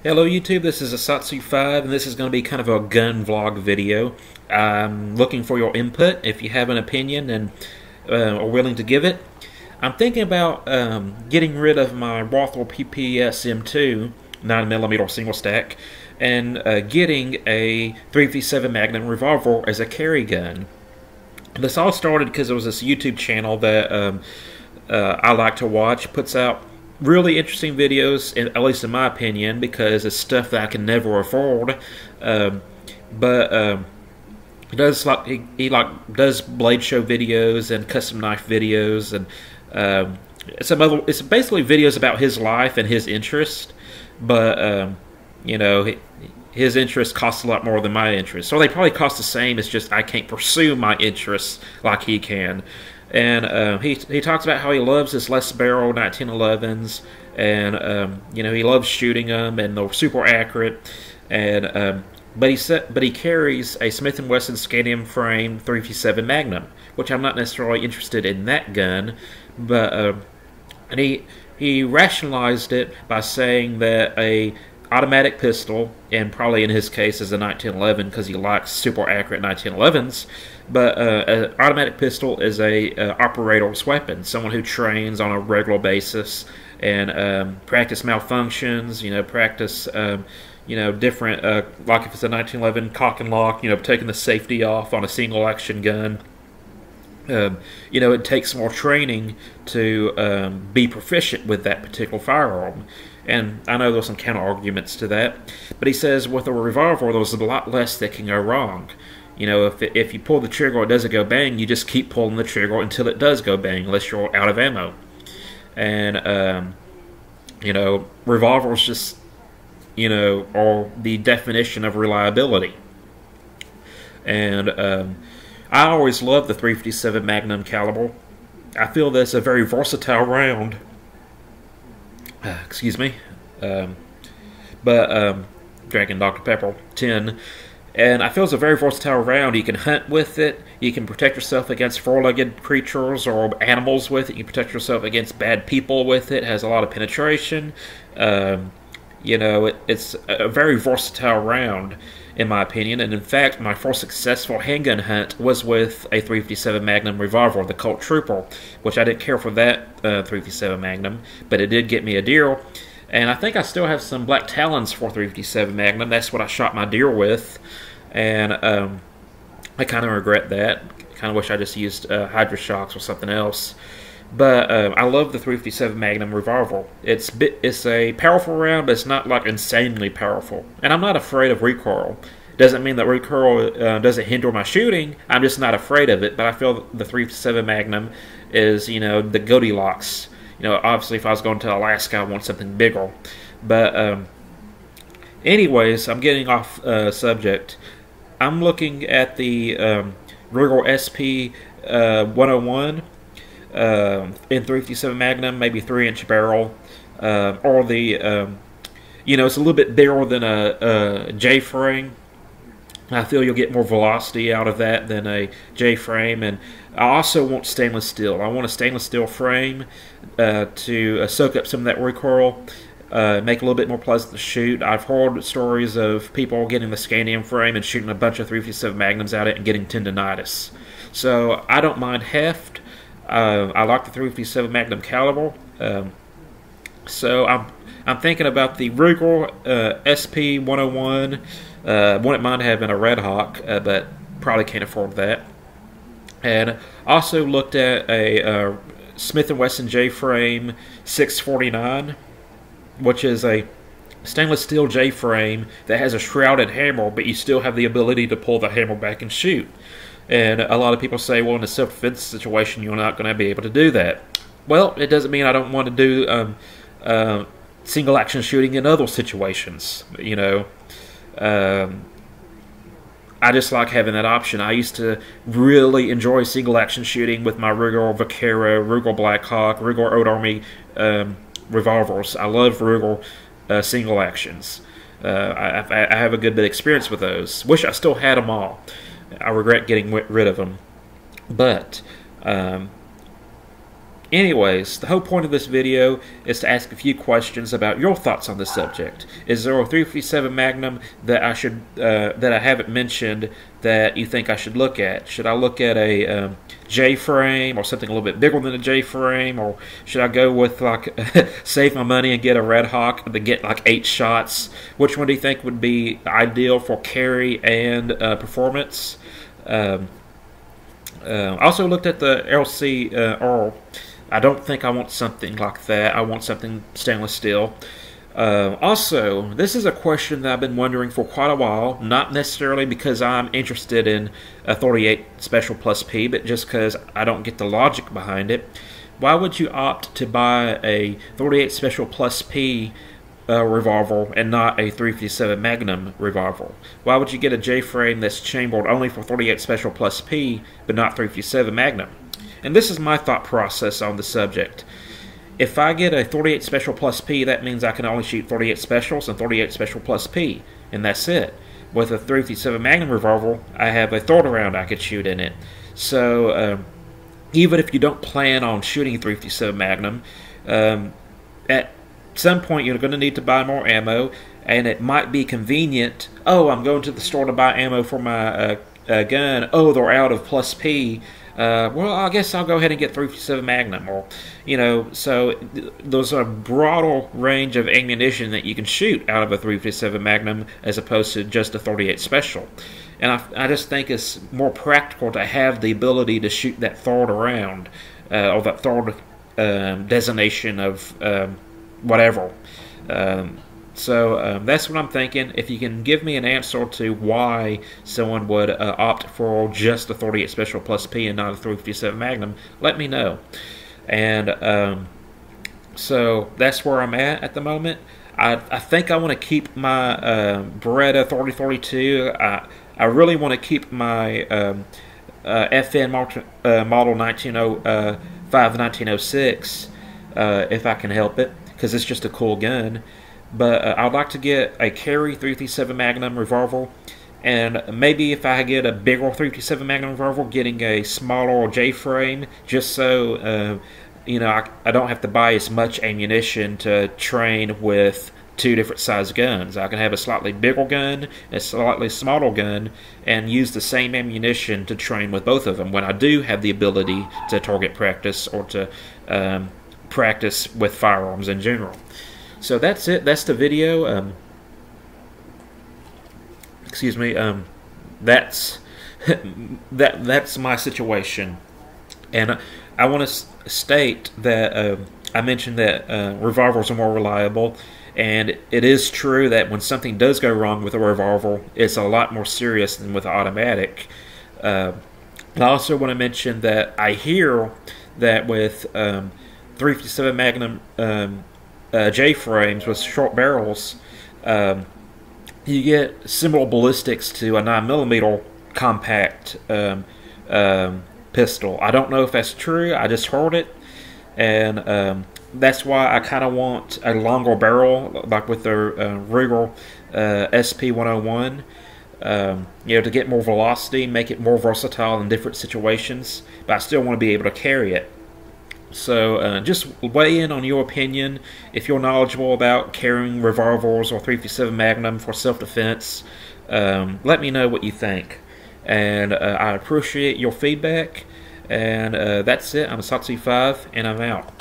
Hello YouTube, this is Asatsu5 and this is going to be kind of a gun vlog video. I'm looking for your input if you have an opinion and are willing to give it. I'm thinking about getting rid of my Walther PPS M2 9mm single stack and getting a 357 Magnum revolver as a carry gun. This all started because there was this YouTube channel that I like to watch, puts out really interesting videos, at least in my opinion, because it's stuff that I can never afford. But he does does blade show videos and custom knife videos, and it's basically videos about his life and his interest. But you know, his interest costs a lot more than my interest, so they probably cost the same. It's just I can't pursue my interests like he can. And he talks about how he loves his less barrel 1911s, and you know, he loves shooting them, and they're super accurate. And but he carries a Smith & Wesson scandium frame 357 Magnum, which I'm not necessarily interested in that gun. But and he rationalized it by saying that a automatic pistol, and probably in his case is a 1911 because he likes super accurate 1911s, but an automatic pistol is a operator's weapon, someone who trains on a regular basis and practice malfunctions, you know, practice you know, different, like if it's a 1911 cock and lock, you know, taking the safety off on a single action gun. You know, it takes more training to be proficient with that particular firearm. And I know there's some counter arguments to that, but he says with a revolver there's a lot less that can go wrong. You know, if you pull the trigger it doesn't go bang, you just keep pulling the trigger until it does go bang, unless you're out of ammo. And you know, revolvers just, you know, are the definition of reliability. And I always loved the 357 Magnum caliber. I feel that's a very versatile round. Excuse me. Drinking Dr. Pepper 10. And I feel it's a very versatile round. You can hunt with it. You can protect yourself against four-legged creatures or animals with it. You can protect yourself against bad people with it. It has a lot of penetration. You know, it's a very versatile round, in my opinion. And in fact, my first successful handgun hunt was with a 357 Magnum revolver, the Colt Trooper, which I didn't care for that 357 Magnum, but it did get me a deer. And I think I still have some black talons for 357 Magnum. That's what I shot my deer with. And I kind of regret that. Kind of wish I just used Hydra Shocks or something else. But I love the 357 Magnum revolver. It's a powerful round, but it's not like insanely powerful. And I'm not afraid of recoil. Doesn't mean that recoil doesn't hinder my shooting. I'm just not afraid of it. But I feel the 357 Magnum is, you know, the Goldilocks. You know, obviously if I was going to Alaska, I want something bigger. But anyways, I'm getting off subject. I'm looking at the Ruger SP 101 in 357 Magnum, maybe 3-inch barrel, or the you know, it's a little bit bigger than a J frame. I feel you'll get more velocity out of that than a J frame. And I also want stainless steel. I want a stainless steel frame to soak up some of that recoil, make it a little bit more pleasant to shoot. I've heard stories of people getting the scandium frame and shooting a bunch of 357 Magnums at it and getting tendonitis. So I don't mind heft. I like the 357 Magnum caliber. So I'm thinking about the Ruger SP 101. Wouldn't mind having a Red Hawk, but probably can't afford that. And also looked at a Smith & Wesson J-frame 649, which is a stainless steel J-frame that has a shrouded hammer, but you still have the ability to pull the hammer back and shoot. And a lot of people say, well, in a self-defense situation, you're not going to be able to do that. Well, it doesn't mean I don't want to do single-action shooting in other situations, you know. I just like having that option. I used to really enjoy single-action shooting with my Ruger Vaquero, Ruger Blackhawk, Ruger Old Army revolvers. I love Ruger single actions. I have a good bit of experience with those. Wish I still had them all. I regret getting rid of them. But Anyways, the whole point of this video is to ask a few questions about your thoughts on this subject. Is there a 357 Magnum that I haven't mentioned that you think I should look at? Should I look at a J-frame or something a little bit bigger than a J-frame, or should I go with like save my money and get a Red Hawk to get like 8 shots? Which one do you think would be ideal for carry and performance? Also looked at the LC Earl. I don't think I want something like that. I want something stainless steel. Also, this is a question that I've been wondering for quite a while, not necessarily because I'm interested in a 38 Special Plus P, but just because I don't get the logic behind it. Why would you opt to buy a 38 Special Plus P revolver and not a 357 Magnum revolver? Why would you get a J-frame that's chambered only for 38 Special Plus P, but not 357 Magnum? And this is my thought process on the subject. If I get a 38 Special Plus P, that means I can only shoot 38 Specials and 38 Special Plus P, and that's it. With a 357 Magnum revolver, I have a third round I could shoot in it. So even if you don't plan on shooting a 357 Magnum, at some point you're going to need to buy more ammo, and it might be convenient. Oh, I'm going to the store to buy ammo for my gun. Oh, they're out of Plus P. Well, I guess I'll go ahead and get 357 Magnum, or, so there's a broader range of ammunition that you can shoot out of a 357 Magnum as opposed to just a 38 Special. And I just think it's more practical to have the ability to shoot that third round, or that third designation of whatever. So that's what I'm thinking. If you can give me an answer to why someone would opt for just a 38 Special Plus P and not a 357 Magnum, let me know. And so that's where I'm at the moment. I think I want to keep my Beretta 3032. I really want to keep my FN model 1906 if I can help it, because it's just a cool gun. But I'd like to get a carry 357 Magnum revolver, and maybe if I get a bigger 357 Magnum revolver, getting a smaller J-frame, just so I don't have to buy as much ammunition to train with two different size guns. I can have a slightly bigger gun, a slightly smaller gun, and use the same ammunition to train with both of them when I do have the ability to target practice or to practice with firearms in general. So that's it. That's the video. Excuse me. That's that's my situation, and I want to state that I mentioned that revolvers are more reliable, and it is true that when something does go wrong with a revolver, it's a lot more serious than with automatic. I also want to mention that I hear that with 357 Magnum J-frames with short barrels, you get similar ballistics to a 9mm compact pistol. I don't know if that's true. I just heard it, and that's why I kind of want a longer barrel, like with the Ruger SP101. To get more velocity, make it more versatile in different situations, but I still want to be able to carry it. So just weigh in on your opinion. If you're knowledgeable about carrying revolvers or 357 Magnum for self-defense, let me know what you think. And I appreciate your feedback. And that's it. I'm Satsu5, and I'm out.